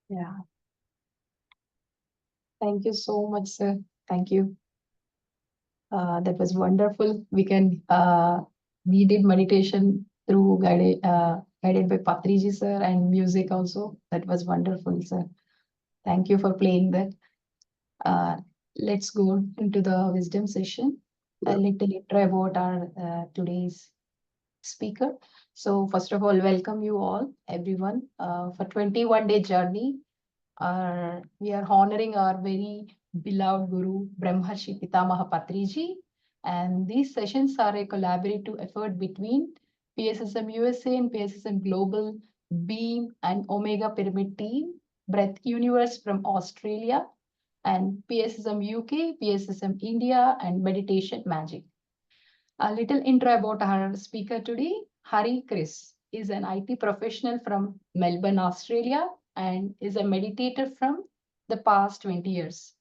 Yeah. Thank you so much, sir. Thank you. That was wonderful. We did meditation through guided by Patriji sir and music also. That was wonderful, sir. Thank you for playing that. Uh, let's go into the wisdom session. A little intro about our today's speaker. So first of all, welcome you all, everyone, for 21-day journey. We are honoring our very beloved Guru Brahmarshi Pitamaha Patriji, and these sessions are a collaborative effort between PSSM USA and PSSM Global, Beam and Omega Pyramid team, Breath Universe from Australia, and PSSM UK, PSSM India, and Meditation Magic. A little intro about our speaker today. Kris is an IT professional from Melbourne, Australia, and is a meditator from the past 20 years.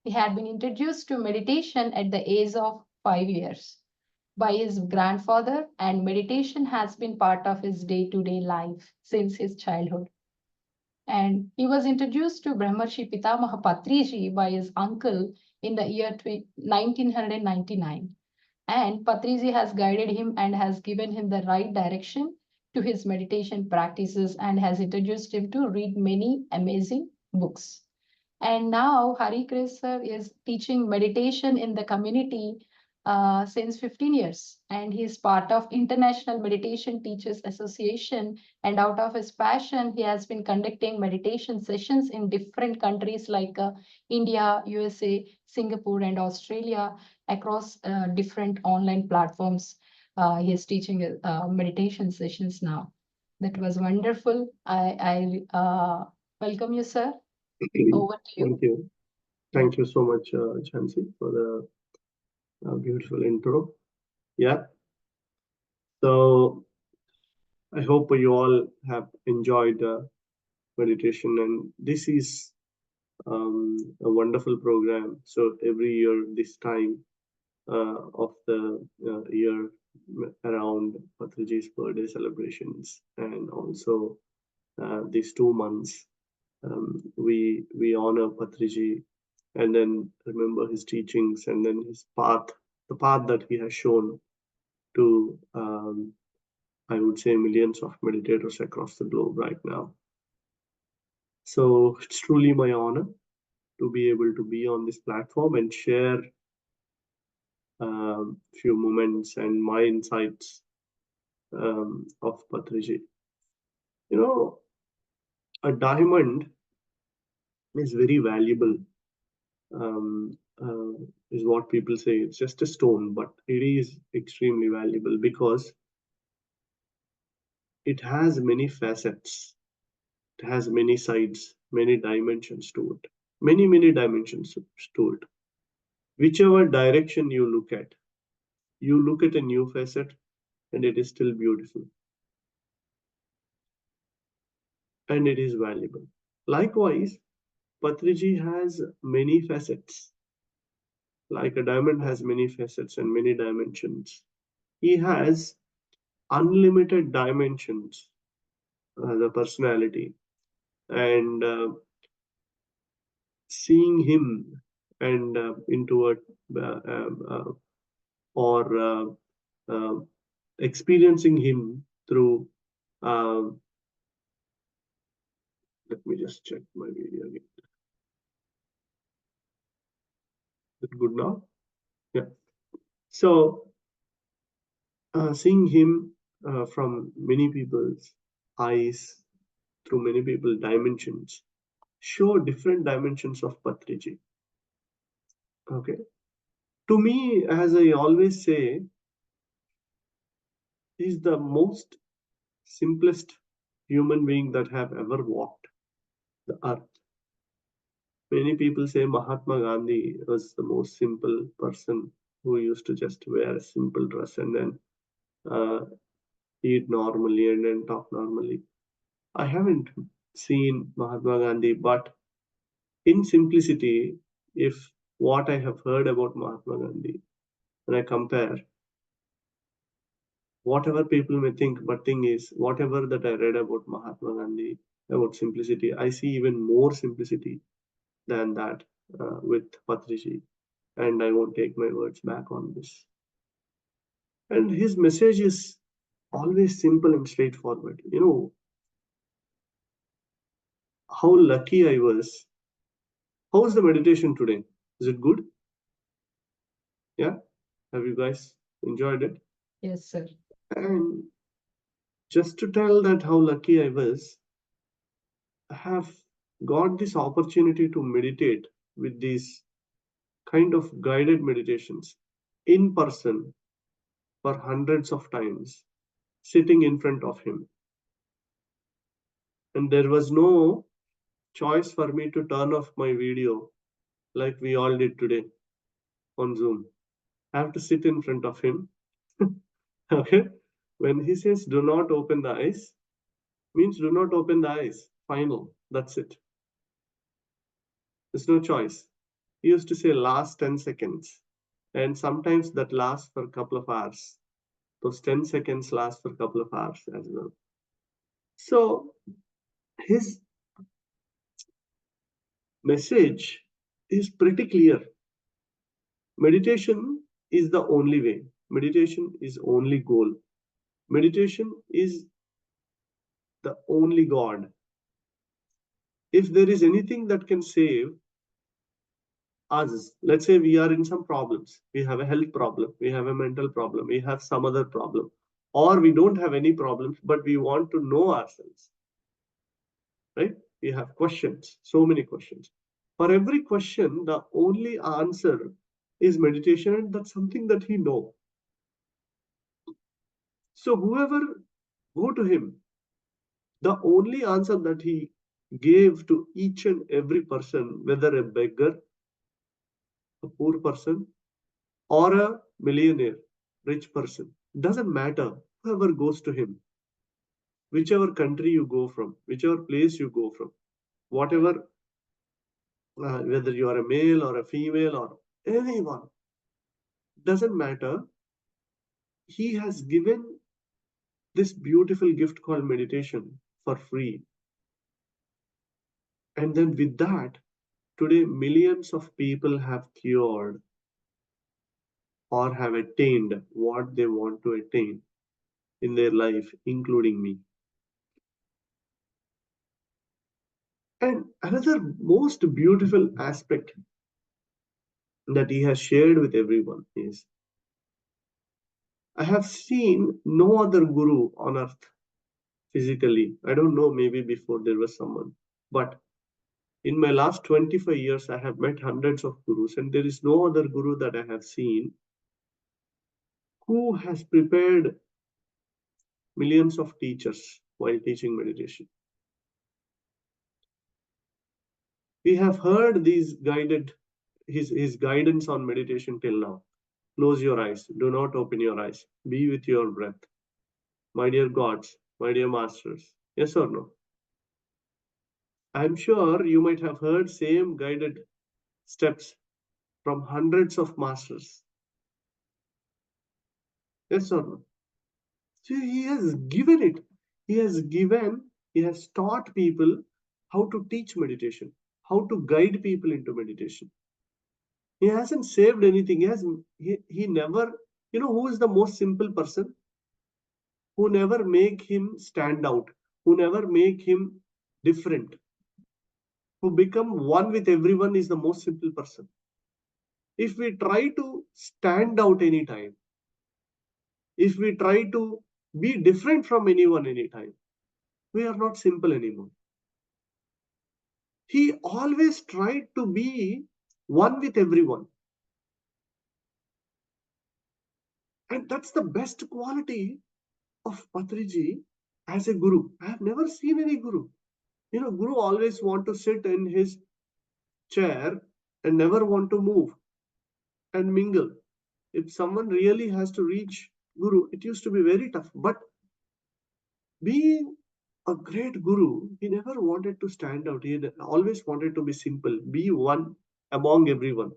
He had been introduced to meditation at the age of 5 years by his grandfather, and meditation has been part of his day-to-day life since his childhood. And he was introduced to Brahmarshi Pitamaha Patriji by his uncle in the year 1999. And Patriji has guided him and has given him the right direction to his meditation practices and has introduced him to read many amazing books. And now Kris sir is teaching meditation in the community since 15 years. And he is part of International Meditation Teachers Association. And out of his passion, he has been conducting meditation sessions in different countries like India, USA, Singapore, and Australia across different online platforms. He is teaching meditation sessions now. That was wonderful. I welcome you, sir. Over to you. Thank you. Thank you so much, Chansi, for the beautiful intro. Yeah. So I hope you all have enjoyed meditation, and this is a wonderful program. So every year, this time of the year, around Patriji's birthday celebrations, and also these 2 months, we honor Patriji and then remember his teachings and then his path, the path that he has shown to, I would say, millions of meditators across the globe right now. So it's truly my honor to be able to be on this platform and share a few moments and my insights of Patriji. You know, a diamond is very valuable, um, is what people say. It's just a stone, but it is extremely valuable because it has many facets. It has many sides, many dimensions to it, many dimensions to it. Whichever direction you look at a new facet and it is still beautiful and it is valuable. Likewise, Patriji has many facets. Like a diamond has many facets and many dimensions. He has unlimited dimensions as a personality, and seeing him and into a or experiencing him through let me just check my video again. Is it good now? Yeah. So seeing him from many people's eyes, through many people's dimensions, show different dimensions of Patriji. Okay. To me, as I always say, he's the most simplest human being that have ever walked the earth. Many people say Mahatma Gandhi was the most simple person who used to just wear a simple dress and then eat normally and then talk normally. I haven't seen Mahatma Gandhi, but in simplicity, if what I have heard about Mahatma Gandhi, when I compare, whatever people may think, but thing is, whatever that I read about Mahatma Gandhi about simplicity. I see even more simplicity than that with Patriji, and I won't take my words back on this. And his message is always simple and straightforward. You know, how lucky I was. How's the meditation today? Is it good? Yeah? Have you guys enjoyed it? Yes, sir. And just to tell that how lucky I was, I have got this opportunity to meditate with these kind of guided meditations in person for hundreds of times, sitting in front of him. And there was no choice for me to turn off my video like we all did today on Zoom. I have to sit in front of him. Okay? When he says, do not open the eyes, means do not open the eyes. Final. That's it. There's no choice. He used to say last 10 seconds. And sometimes that lasts for a couple of hours. Those 10 seconds last for a couple of hours as well. So his message is pretty clear. Meditation is the only way. Meditation is only goal. Meditation is the only God. If there is anything that can save us, let's say we are in some problems, we have a health problem, we have a mental problem, we have some other problem, or we don't have any problems, but we want to know ourselves, right? We have questions, so many questions. For every question, the only answer is meditation, and that's something that he knows. So whoever go to him, the only answer that he gave to each and every person, whether a beggar, a poor person, or a millionaire, rich person, doesn't matter. Whoever goes to him, whichever country you go from, whichever place you go from, whatever, whether you are a male or a female or anyone, doesn't matter. He has given this beautiful gift called meditation for free. And then with that, today millions of people have cured or have attained what they want to attain in their life, including me. And another most beautiful aspect that he has shared with everyone is, I have seen no other guru on earth physically. I don't know, maybe before there was someone, but in my last 25 years, I have met hundreds of gurus, and there is no other guru that I have seen who has prepared millions of teachers while teaching meditation. We have heard his guidance on meditation till now. Close your eyes. Do not open your eyes. Be with your breath. My dear gods, my dear masters. Yes or no? I'm sure you might have heard same guided steps from hundreds of masters. Yes or no? So he has given it. He has taught people how to teach meditation, how to guide people into meditation. He hasn't saved anything. He never, you know, who is the most simple person? Who never make him stand out, who never make him different, who become one with everyone is the most simple person. If we try to stand out anytime, if we try to be different from anyone anytime, we are not simple anymore. He always tried to be one with everyone. And that's the best quality of Patriji as a guru. I have never seen any guru. You know, guru always want to sit in his chair and never want to move and mingle. If someone really has to reach guru, it used to be very tough. But being a great guru, he never wanted to stand out. He always wanted to be simple, be one among everyone.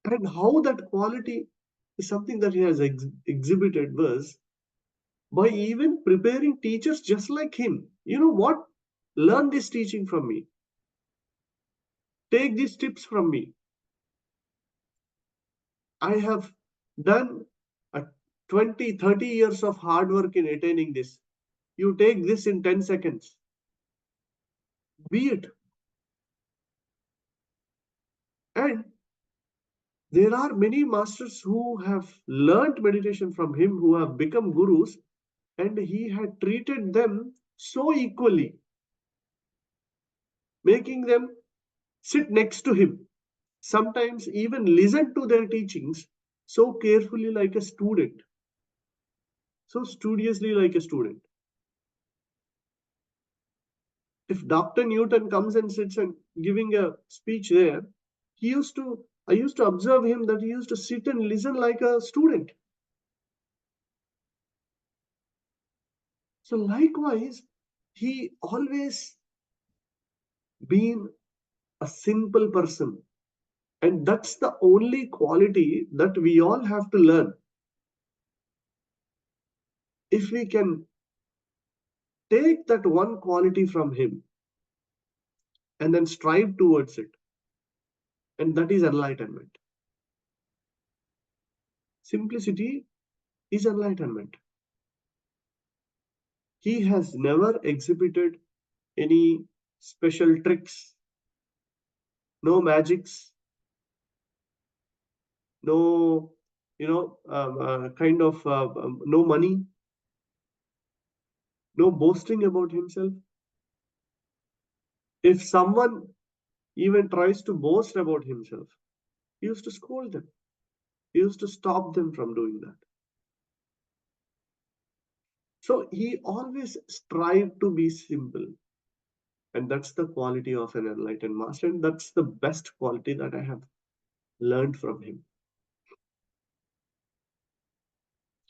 And how that quality is something that he has exhibited was by even preparing teachers just like him. You know what? Learn this teaching from me. Take these tips from me. I have done a 20, 30 years of hard work in attaining this. You take this in 10 seconds. Be it. And there are many masters who have learnt meditation from him, who have become gurus, and he had treated them so equally, making them sit next to him, sometimes even listen to their teachings so carefully like a student, so studiously like a student. If Dr. Newton comes and sits and giving a speech there, I used to observe him that he used to sit and listen like a student. So likewise, he always been a simple person. And that's the only quality that we all have to learn. If we can take that one quality from him and then strive towards it, and that is enlightenment. Simplicity is enlightenment. He has never exhibited any special tricks, no magics, no, no money, no boasting about himself. If someone even tries to boast about himself, he used to scold them. He used to stop them from doing that. So he always strived to be simple. And that's the quality of an enlightened master. And that's the best quality that I have learned from him.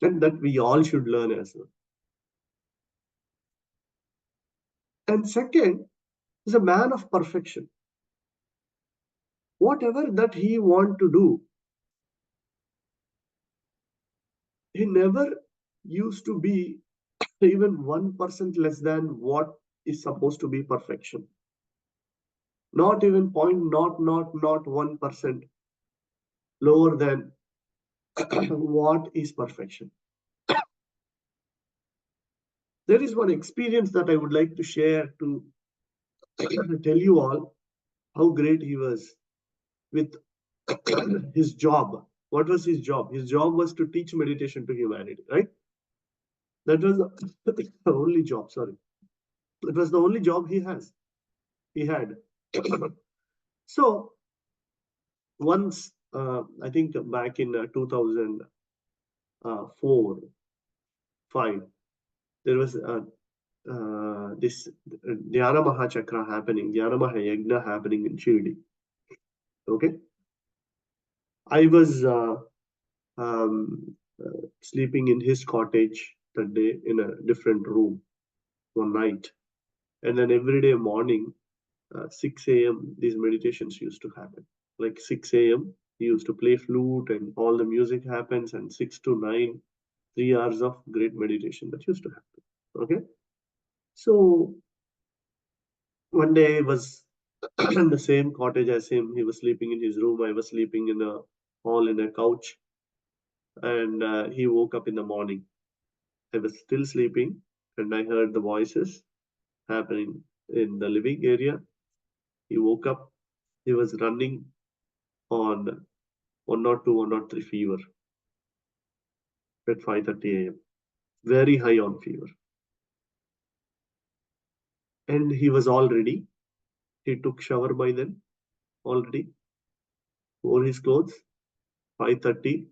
And that we all should learn as well. And second, is a man of perfection. Whatever that he want to do, he never used to be even 1% less than what is supposed to be perfection. Not even 0.001% lower than what is perfection. There is one experience that I would like to share to tell you all how great he was with his job. What was his job? His job was to teach meditation to humanity, right? That was the only job, sorry. It was the only job he had. So once, I think back in 2004, 5, there was this Dhyana Mahachakra happening, Dhyana Mahayagna happening in Shirdi. Okay. I was sleeping in his cottage that day in a different room one night. And then every day morning, 6 a.m., these meditations used to happen. Like 6 a.m., he used to play flute and all the music happens, and 6 to 9, 3 hours of great meditation that used to happen. Okay. So one day I was in the same cottage as him. He was sleeping in his room. I was sleeping in a hall in a couch. And he woke up in the morning. I was still sleeping, and I heard the voices happening in the living area. He woke up. He was running on 102, 103 fever at 5:30 a.m. Very high on fever. And he was all ready. He took shower by then already, wore his clothes. 5:30,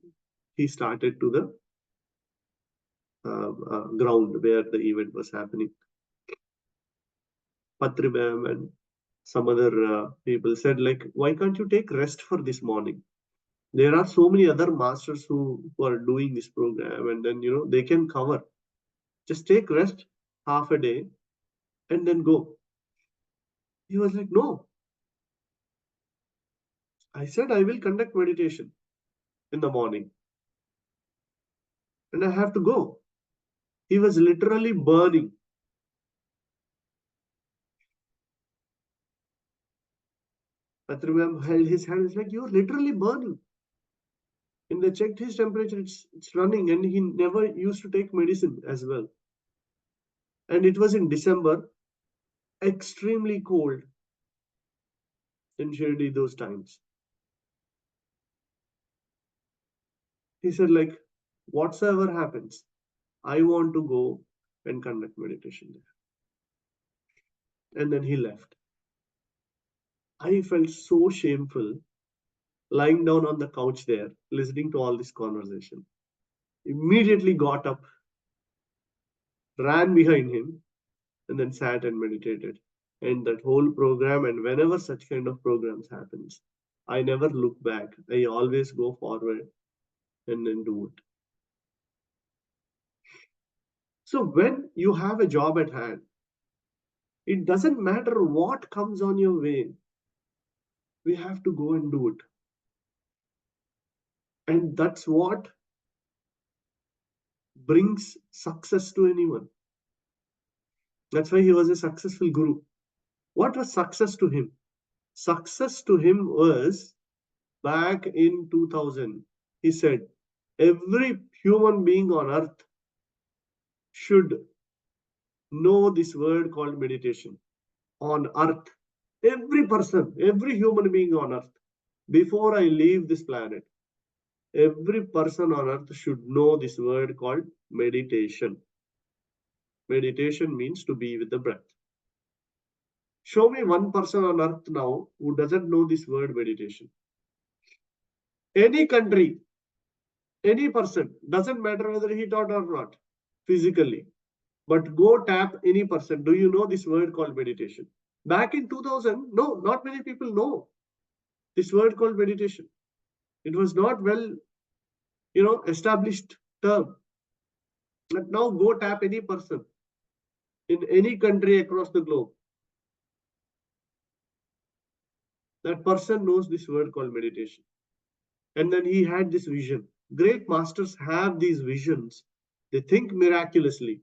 he started to the ground where the event was happening. Patri ma'am and some other people said, like, why can't you take rest for this morning? There are so many other masters who are doing this program, and then they can cover. Just take rest half a day and then go. He was like, no. I said I will conduct meditation in the morning, and I have to go. He was literally burning. Patriji held his hand. It's like, you're literally burning. And they checked his temperature, it's running, and he never used to take medicine as well. And it was in December, extremely cold in Shirdi those times. He said, like, whatsoever happens, I want to go and conduct meditation there. And then he left. I felt so shameful lying down on the couch there, listening to all this conversation. Immediately got up, ran behind him, and then sat and meditated. And that whole program, and whenever such kind of programs happens, I never look back. I always go forward and then do it. So when you have a job at hand, it doesn't matter what comes on your way. We have to go and do it. And that's what brings success to anyone. That's why he was a successful guru. What was success to him? Success to him was, back in 2000, he said, every human being on earth should know this word called meditation. On earth, every person, every human being on earth, before I leave this planet, every person on earth should know this word called meditation. Meditation means to be with the breath. Show me one person on earth now who doesn't know this word meditation. Any country, any person, doesn't matter whether he taught or not, physically, but go tap any person. Do you know this word called meditation? Back in 2000, no, not many people know this word called meditation. It was not well, established term. But now go tap any person in any country across the globe. That person knows this word called meditation. And then he had this vision. Great masters have these visions. They think miraculously.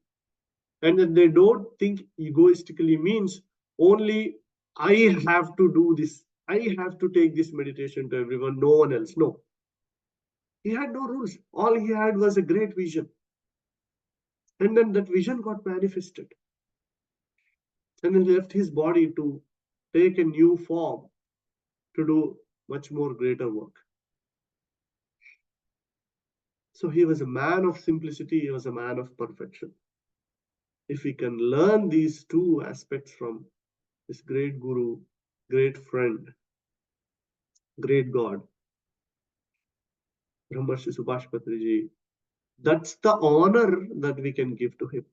And then they don't think egoistically, means only I have to do this. I have to take this meditation to everyone, no one else. No. He had no rules. All he had was a great vision. And then that vision got manifested. And then he left his body to take a new form to do much more greater work. So he was a man of simplicity. He was a man of perfection. If we can learn these two aspects from this great guru, great friend, great God, Brahmarshi Patriji, that's the honor that we can give to him.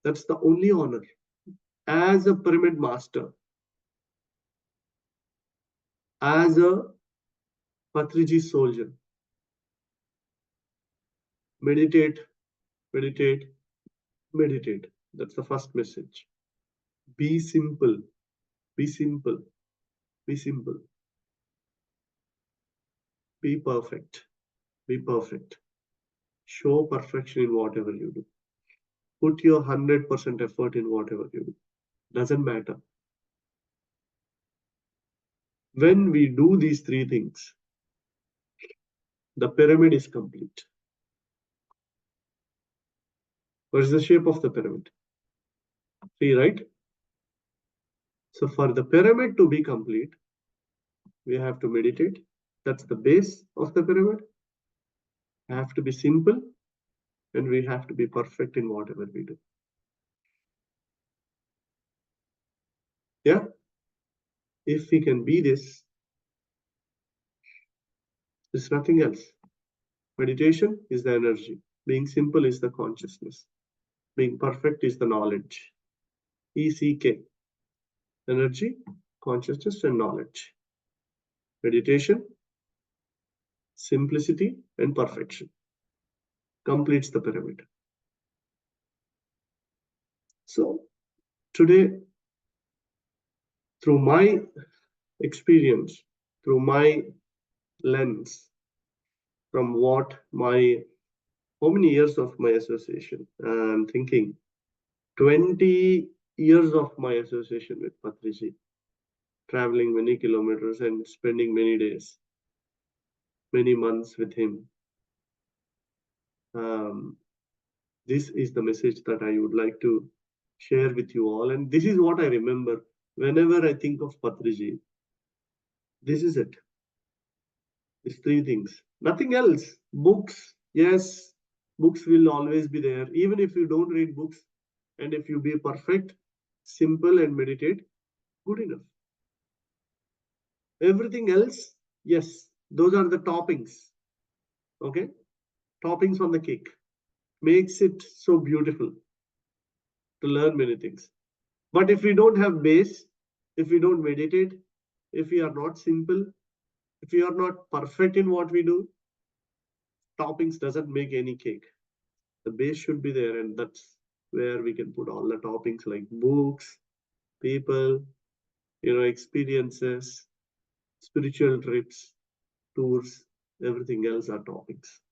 That's the only honor. As a pyramid master, as a Patriji soldier, meditate, meditate, meditate. That's the first message. Be simple, be simple, be simple. Be perfect, be perfect. Show perfection in whatever you do. Put your 100% effort in whatever you do. Doesn't matter. When we do these three things, the pyramid is complete. What is the shape of the pyramid? See, right? So for the pyramid to be complete, we have to meditate. That's the base of the pyramid. We have to be simple, and we have to be perfect in whatever we do. Yeah? If we can be this, there's nothing else. Meditation is the energy. Being simple is the consciousness. Being perfect is the knowledge. ECK. Energy, consciousness, and knowledge. Meditation, simplicity, and perfection completes the pyramid. So today, through my experience, through my lens, from what my how many years of my association? I'm thinking 20 years of my association with Patriji, traveling many kilometers and spending many days, many months with him. This is the message that I would like to share with you all. And this is what I remember whenever I think of Patriji. This is it. These three things. Nothing else. Books. Yes, books will always be there. Even if you don't read books and if you be perfect, simple and meditate, good enough. Everything else, yes, those are the toppings. Okay? Toppings on the cake. Makes it so beautiful to learn many things. But if we don't have base, if we don't meditate, if we are not simple, if we are not perfect in what we do, toppings doesn't make any cake. The base should be there, and that's where we can put all the toppings like books, people, experiences, spiritual trips, tours, everything else are topics.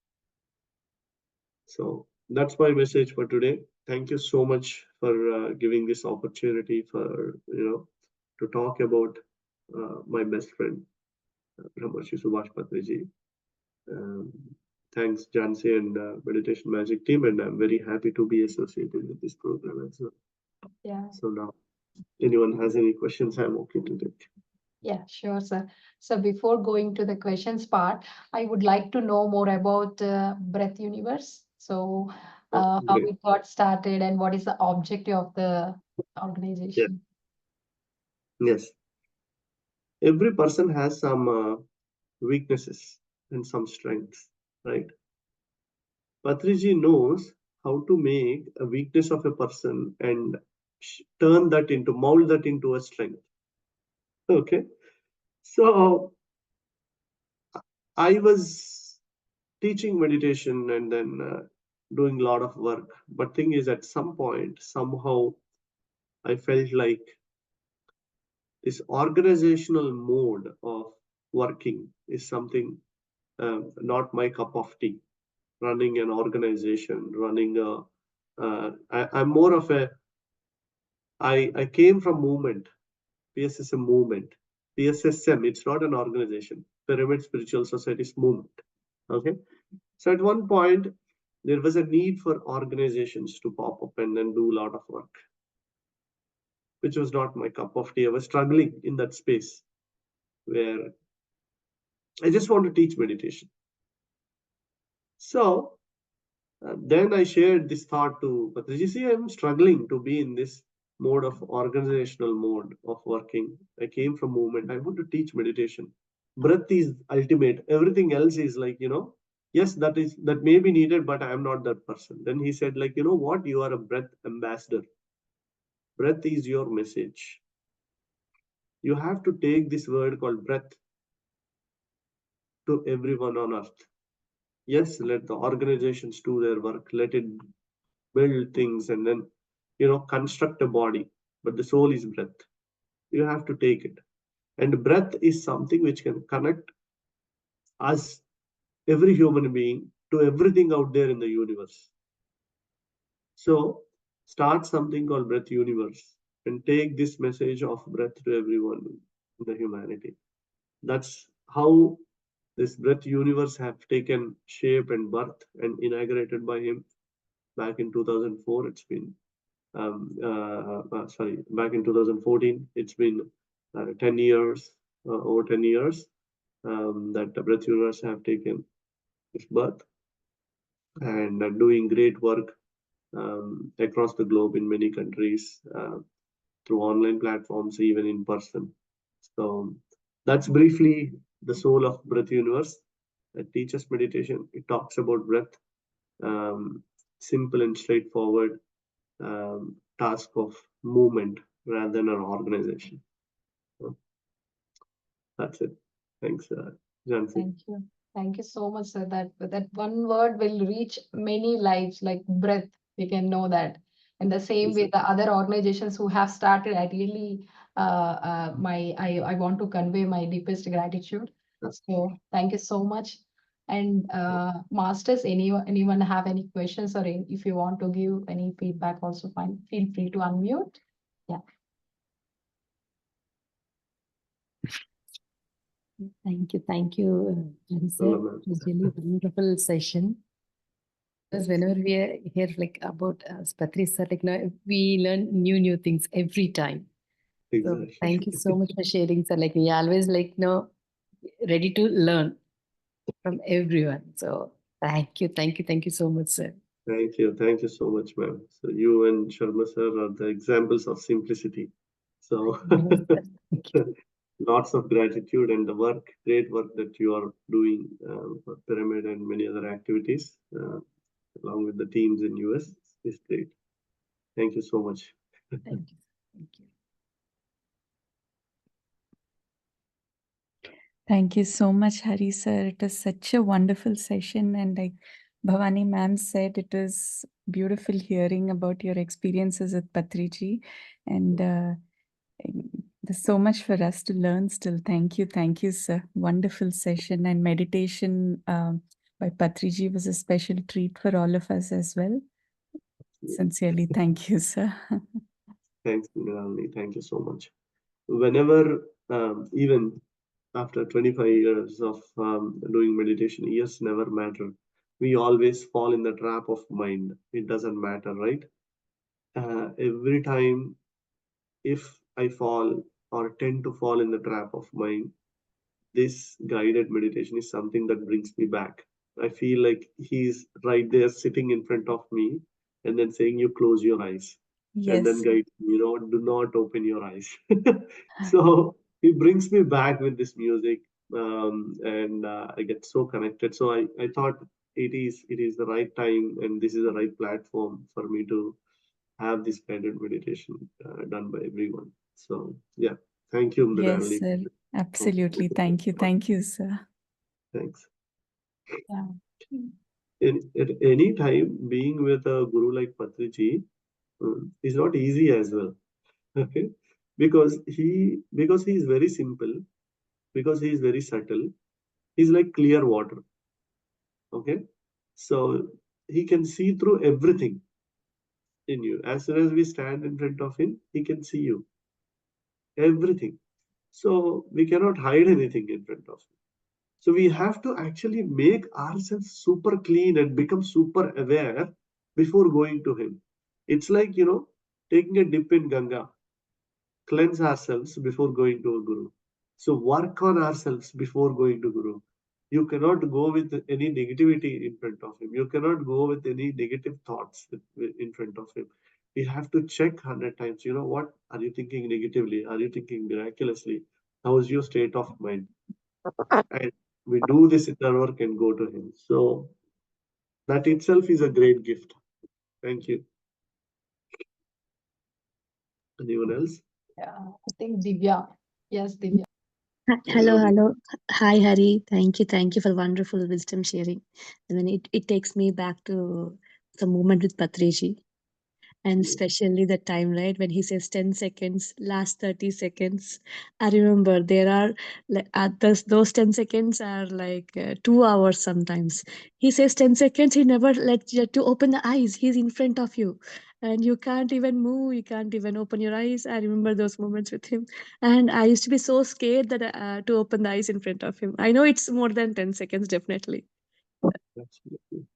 So that's my message for today. Thank you so much for giving this opportunity for to talk about my best friend Brahmarshi Patriji. Thanks Jansi and Meditation Magic team, and I'm very happy to be associated with this program as well. Yeah. So now, anyone has any questions, I'm okay to take. Yeah, sure, sir. So before going to the questions part, I would like to know more about Breath Universe. So how Great. it got started and what is the objective of the organization? Yes. Every person has some weaknesses and some strengths, right? Patriji knows how to make a weakness of a person and mold that into a strength. Okay. So I was teaching meditation and then doing a lot of work. But thing is, at some point, somehow I felt like this organizational mode of working is something not my cup of tea. Running an organization, I'm more of I came from movement. PSSM movement. PSSM, it's not an organization. Pyramid Spiritual Society's movement. Okay. So at one point, there was a need for organizations to pop up and then do a lot of work, which was not my cup of tea. I was struggling in that space where I just want to teach meditation. So then I shared this thought to Patriji. See, I'm struggling to be in this mode of organizational mode of working. I came from movement. I want to teach meditation. Breath is ultimate. Everything else is like, yes, that may be needed, but I am not that person. Then he said, like, you know what? You are a breath ambassador. Breath is your message. You have to take this word called breath to everyone on earth. Yes, let the organizations do their work. Let it build things and then, construct a body. But the soul is breath. You have to take it. And breath is something which can connect us, every human being, to everything out there in the universe. So start something called Breath Universe and take this message of breath to everyone in the humanity. That's how this Breath Universe have taken shape and birth and inaugurated by him back in 2004. It's been back in 2014. It's been 10 years, over 10 years that the Breath Universe have taken its birth and doing great work across the globe in many countries through online platforms, even in person. So that's briefly the soul of Breath Universe. It teaches meditation. It talks about breath, simple and straightforward task of movement rather than an organization. So that's it. Thanks, Jansi. Thank you. Thank you so much, sir. That one word will reach many lives, like breath. We can know that. And the same way, the other organizations who have started, I really, I want to convey my deepest gratitude. So thank you so much. And masters, anyone have any questions, or if you want to give any feedback, also fine. Feel free to unmute. Yeah. Thank you, sir. It was really wonderful session. Because whenever we are here, like about Patri sir, like now we learn new things every time. Exactly. So thank you so much for sharing, sir. Like we always ready to learn from everyone. So thank you so much, sir. Thank you so much, ma'am. So you and Sharma sir are the examples of simplicity. So lots of gratitude, and the great work that you are doing for Pyramid and many other activities, along with the teams in US, is great. Thank you so much. Thank you. Thank you. Thank you so much, Hari sir. It was such a wonderful session, and like Bhavani ma'am said, it was beautiful hearing about your experiences with Patriji, and there's so much for us to learn still. Thank you, sir. Wonderful session, and meditation by Patriji was a special treat for all of us as well. Sincerely, thank you, sir. Thanks, Mrinalini. Thank you so much. Whenever, even after 25 years of doing meditation, years never matter. We always fall in the trap of mind. It doesn't matter, right? Every time, if I fall or tend to fall in the trap of mind, this guided meditation is something that brings me back. I feel like he's right there sitting in front of me and then saying, "You close your eyes." And then Yes. guide me, do not open your eyes. So he brings me back with this music, and I get so connected. So I thought it is the right time, and this is the right platform for me to have this guided meditation done by everyone. So yeah, thank you, Yes, Mrinalini. sir. Absolutely. Thank you, sir. Thanks. Yeah. At any time, being with a guru like Patriji is not easy as well. Okay, because he is very simple, because he is very subtle. He's like clear water. Okay, so he can see through everything in you. As soon as we stand in front of him, he can see you, everything. So we cannot hide anything in front of him. So we have to actually make ourselves super clean and become super aware before going to him. It's like, taking a dip in Ganga, cleanse ourselves before going to a guru. So work on ourselves before going to guru. You cannot go with any negativity in front of him. You cannot go with any negative thoughts in front of him. We have to check 100 times. What are you thinking negatively? Are you thinking miraculously? How is your state of mind? And we do this inner work and go to him. So that itself is a great gift. Thank you. Anyone else? Yeah, I think Divya. Yes, Divya. Hello, hello. Hi, Hari. Thank you for wonderful wisdom sharing. I mean, it takes me back to the moment with Patriji, and especially the time, right, when he says 10 seconds, last 30 seconds. I remember there are like those 10 seconds are like 2 hours sometimes. He says 10 seconds, he never lets you to open the eyes. He's in front of you and you can't even move, you can't even open your eyes. I remember those moments with him, and I used to be so scared that to open the eyes in front of him. I know it's more than 10 seconds, definitely. Absolutely.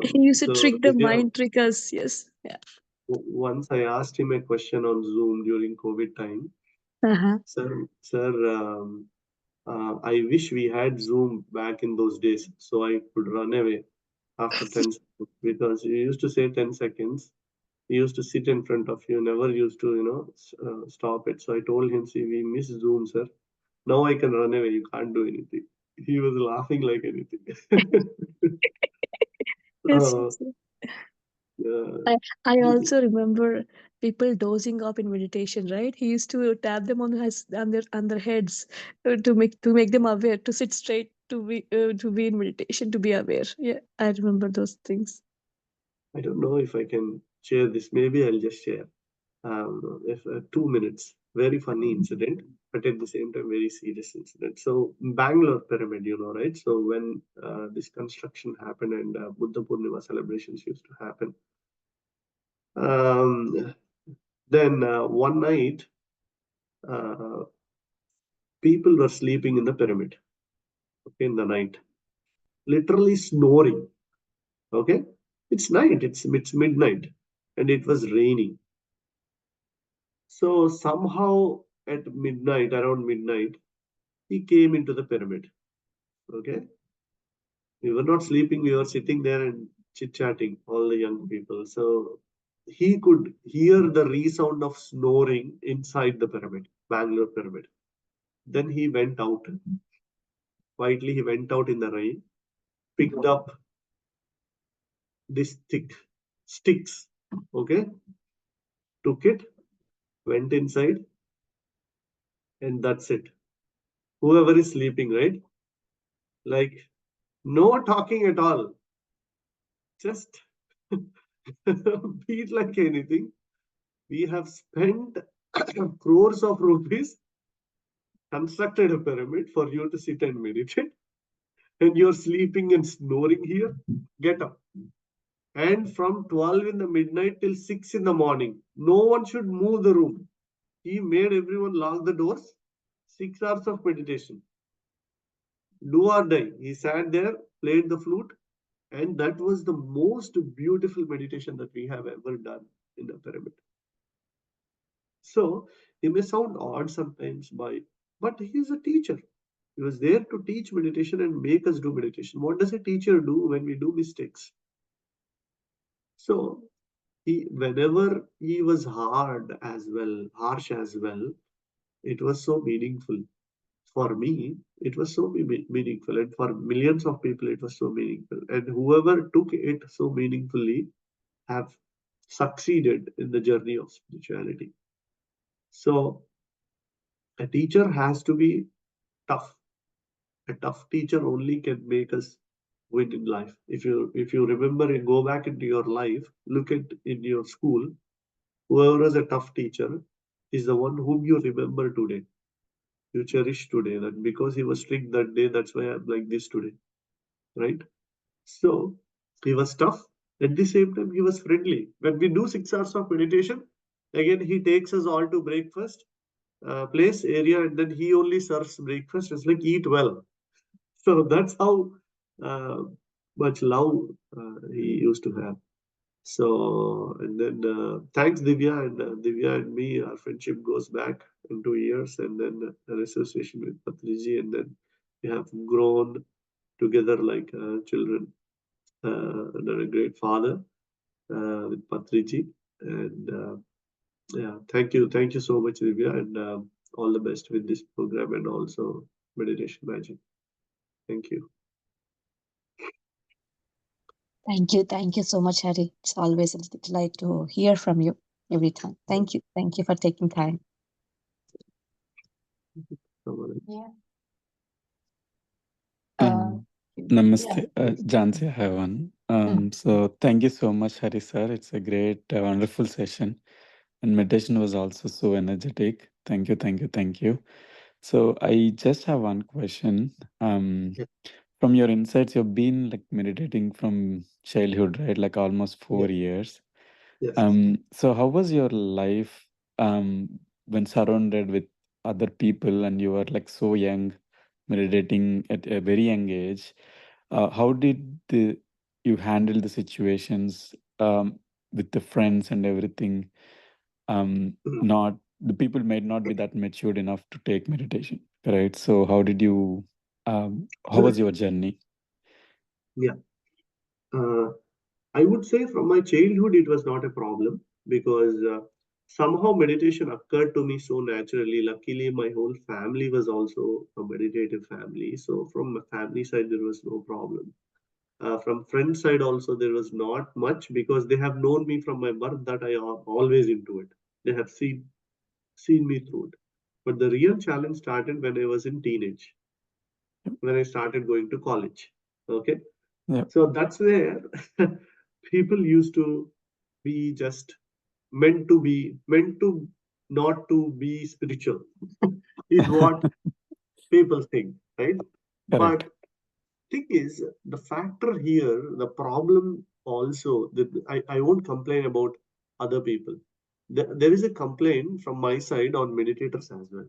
He used to So, trick the Divya, mind, trick us. Yes. Yeah. once I asked him a question on Zoom during COVID time. Uh-huh. Sir, I wish we had Zoom back in those days so I could run away after 10 seconds, because you used to say 10 seconds. You used to sit in front of you, never used to, stop it. So I told him, see, we miss Zoom, sir. Now I can run away. You can't do anything. He was laughing like anything. Yes, uh, yes, yes. uh, I also remember people dozing off in meditation, right? He used to tap them on their heads to make them aware, to sit straight, to be in meditation, to be aware. Yeah, I remember those things. I don't know if I can share this. Maybe I'll just share. If 2 minutes. Very funny incident. but at the same time, very serious incident. So Bangalore pyramid, you know, right? So when this construction happened and Buddha Purnima celebrations used to happen, then one night, people were sleeping in the pyramid, okay, in the night, literally snoring. Okay, it's night, it's midnight, and it was raining. So somehow at midnight, around midnight, he came into the pyramid. Okay, we were not sleeping, we were sitting there and chit-chatting, all the young people. So he could hear the resound of snoring inside the pyramid, Bangalore pyramid. Then he went out. Quietly, he went out in the rain, picked up this sticks, okay, took it, went inside, and that's it. Whoever is sleeping, right? Like, no talking at all. Just beat like anything. We have spent crores of rupees, constructed a pyramid for you to sit and meditate, and you're sleeping and snoring here. Get up. And from 12 in the midnight till 6 in the morning, no one should move the room. He made everyone lock the doors. 6 hours of meditation. Do or die. He sat there, played the flute, and that was the most beautiful meditation that we have ever done in the pyramid. So he may sound odd sometimes, but he's a teacher. He was there to teach meditation and make us do meditation. What does a teacher do when we do mistakes? So whenever he was harsh as well, it was so meaningful. For me, it was so meaningful, and for millions of people, it was so meaningful. And whoever took it so meaningfully have succeeded in the journey of spirituality. So a teacher has to be tough. A tough teacher only can make us win in life. If you remember and go back into your life, look at in your school, whoever was a tough teacher is the one whom you remember today. You cherish today, that because he was strict that day, that's why I'm like this today, right? So he was tough. At the same time, he was friendly. When we do 6 hours of meditation, again he takes us all to breakfast place area, and then he only serves breakfast. It's like eat well. So that's how much love he used to have. So, and then thanks Divya, and Divya and me, our friendship goes back in 2 years, and then an association with Patriji, and then we have grown together like children, and a great father with Patriji. And yeah, thank you so much, Divya, and all the best with this program and also Meditation Magic. Thank you. Thank you so much, Hari. It's always a delight to hear from you every time. Thank you for taking time. Yeah. Namaste, Yeah. Jansi, I have one. So thank you so much, Hari sir. It's a great, wonderful session. And meditation was also so energetic. Thank you. So I just have one question. Yeah. From your insights, you've been like meditating from childhood, right? Like almost 4 years. Yes. So how was your life when surrounded with other people and you were like so young, meditating at a very young age? How did you handle the situations with the friends and everything? Not the people might not be that matured enough to take meditation, right? So how did you? How was your journey? Yeah. I would say from my childhood, it was not a problem because somehow meditation occurred to me so naturally. Luckily, my whole family was also a meditative family. So from my family side, there was no problem. From friend side also, there was not much because they have known me from my birth that I am always into it. They have seen me through it. But the real challenge started when I was in teenage, when I started going to college. Okay. Yeah. So that's where people used to be just meant to not to be spiritual. is what people think, right? Correct. But thing is, the factor here, the problem also, that I won't complain about other people. There is a complaint from my side on meditators as well.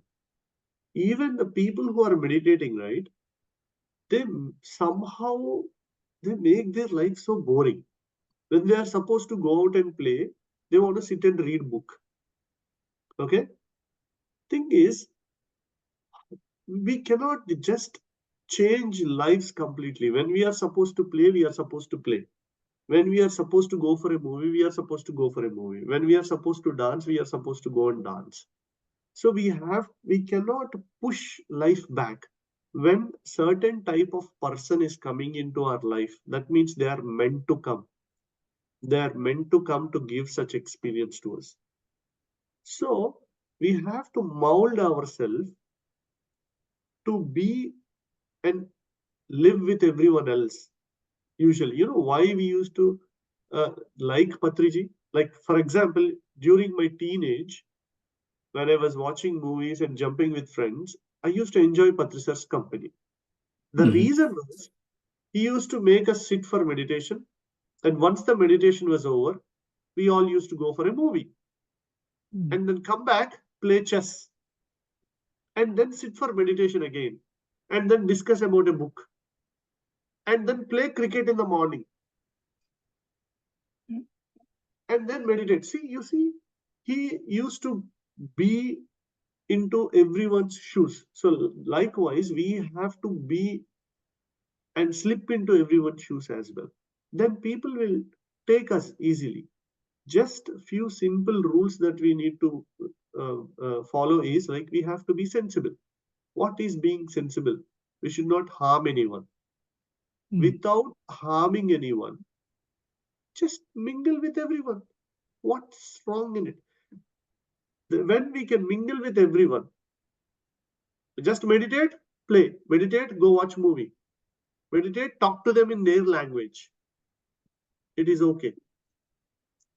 Even the people who are meditating, right? They somehow they make their life so boring. When they are supposed to go out and play, they want to sit and read book. Okay? Thing is, we cannot just change lives completely. When we are supposed to play, we are supposed to play. When we are supposed to go for a movie, we are supposed to go for a movie. When we are supposed to dance, we are supposed to go and dance. So we cannot push life back. When certain type of person is coming into our life, that means they are meant to come. They are meant to come to give such experience to us. So we have to mold ourselves to be and live with everyone else. Usually, why we used to like Patriji? Like, for example, during my teenage, when I was watching movies and jumping with friends, I used to enjoy Patrisar's company. The reason was he used to make us sit for meditation. And once the meditation was over, we all used to go for a movie. And then come back, play chess. And then sit for meditation again. And then discuss about a book. And then play cricket in the morning. And then meditate. You see, he used to be into everyone's shoes. So likewise, we have to be and slip into everyone's shoes as well. Then people will take us easily. Just a few simple rules that we need to follow is like we have to be sensible. What is being sensible? We should not harm anyone. Without harming anyone, just mingle with everyone. What's wrong in it? When we can mingle with everyone, just meditate, play, meditate, go watch movie, meditate, talk to them in their language. It is okay.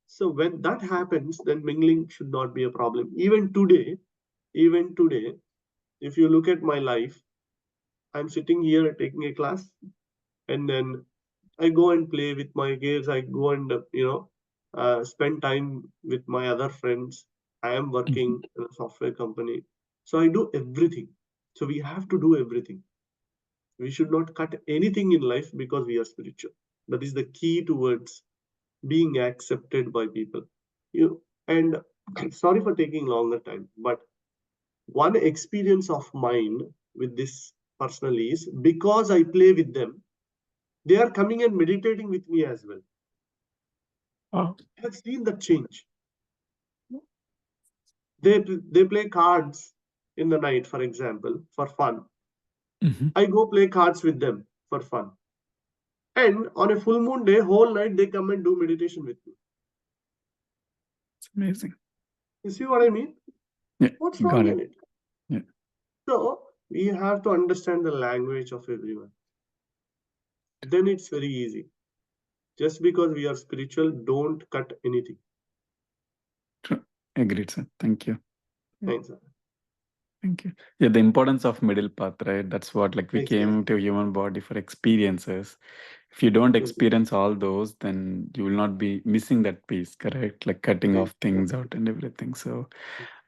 So when that happens, then mingling should not be a problem. Even today, if you look at my life, I'm sitting here taking a class, and then I go and play with my kids. I go and spend time with my other friends. I am working in a software company, so I do everything. So we have to do everything. We should not cut anything in life because we are spiritual. That is the key towards being accepted by people. And sorry for taking longer time, but one experience of mine with this personally is because I play with them, they are coming and meditating with me as well. I have seen the change. They play cards in the night, for example, for fun. I go play cards with them for fun. And on a full moon day, whole night, they come and do meditation with me. It's amazing. You see what I mean? Yeah, what's wrong in it? Yeah. So we have to understand the language of everyone. Then it's very easy. Just because we are spiritual, don't cut anything. True. Agreed, sir. Thank you. Thanks, sir. Thank you. Yeah, the importance of middle path, right? That's what we Exactly. came to human body for experiences. If you don't experience all those, then you will not be missing that piece, correct? Like cutting off things out and everything. So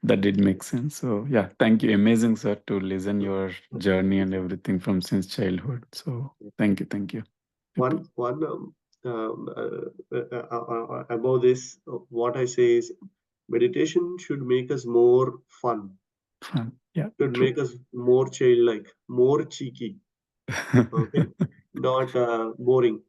that did make sense. So yeah, thank you. Amazing, sir, to listen your journey and everything from since childhood. So thank you. Thank you. One about this, what I say is meditation should make us more fun. Fun. Yeah. Should make us more childlike, more cheeky. Okay. Not boring.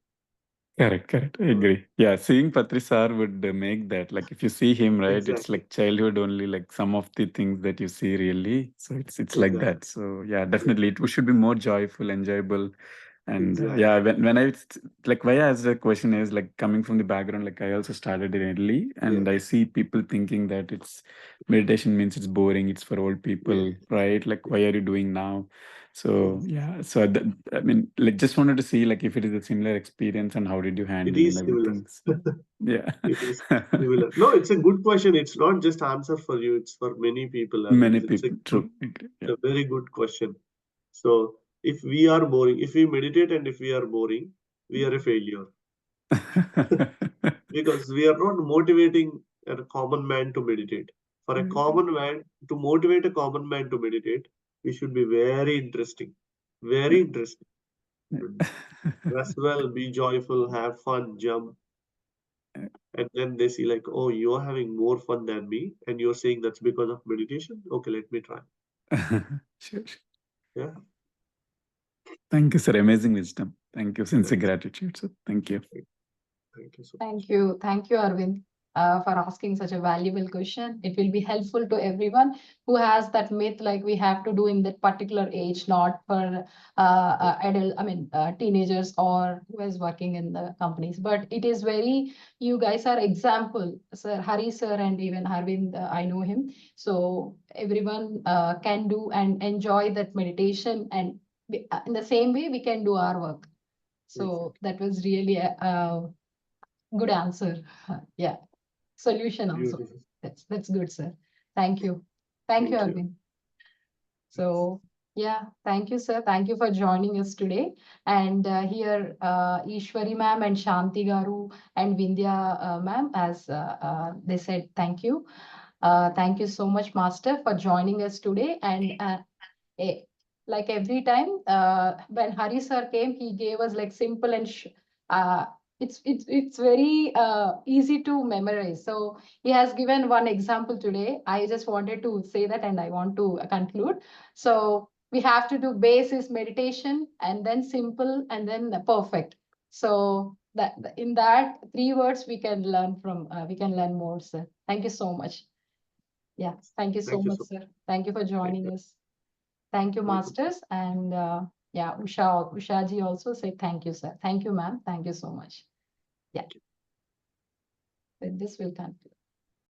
Correct. I agree. Yeah, seeing Patri sir would make that. Like if you see him, right, it's Exactly. like childhood only, like some of the things that you see really. So it's like that. So yeah, definitely it should be more joyful, enjoyable. And yeah, when I like why I asked the question is like coming from the background, like I also started in Italy, and I see people thinking that it's meditation means it's boring, it's for old people, right? Like why are you doing now? So yeah, so I mean, like, just wanted to see like if it is a similar experience and how did you It handle is and similar. everything. So, yeah. It is similar. No, it's a good question. It's not just answer for you. It's for many people. Many It's a people, good, true. Agree, a very good question. So if we are boring, if we meditate and if we are boring, we are a failure yeah. because we are not motivating a common man to meditate. For a common man to motivate a common man to meditate, we should be very interesting, very interesting. Rest well, be joyful, have fun, jump. And then they see like, oh, you're having more fun than me, and you're saying that's because of meditation. Okay, let me try. Sure. Yeah. Thank you, sir. Amazing wisdom. Thank you. Sincere Thanks. gratitude, sir. Thank you. Thank you so much. Thank you. Thank you, Arvind, for asking such a valuable question. It will be helpful to everyone who has that myth like we have to do in that particular age, not for teenagers or who is working in the companies. But it is very, you guys are example, Sir Hari sir and even Arvind, I know him. So everyone can do and enjoy that meditation, and in the same way we can do our work. So that was really a good answer. Yeah. Solution also. Beautiful. That's good, sir. Thank you. Thank you, Thank you. Arvind. So yeah, thank you, sir. Thank you for joining us today. And here, Ishwari ma'am and Shanti Garu and Vindhya ma'am, as they said, thank you. Thank you so much, Master, for joining us today. And like every time, when Hari sir came, he gave us like simple and it's very easy to memorize. So he has given one example today. I just wanted to say that, and I want to conclude. So we have to do basis meditation, and then simple, and then perfect. So that in that 3 words we can learn from. We can learn more, sir. Thank you so much. Yeah, thank you so Thank you much, so sir. Thank you for Thank joining you. us. Thank you, Welcome. masters. And yeah, Usha ji also say thank you, sir. Thank you, ma'am. Thank you so much. Yeah. With this, we'll conclude.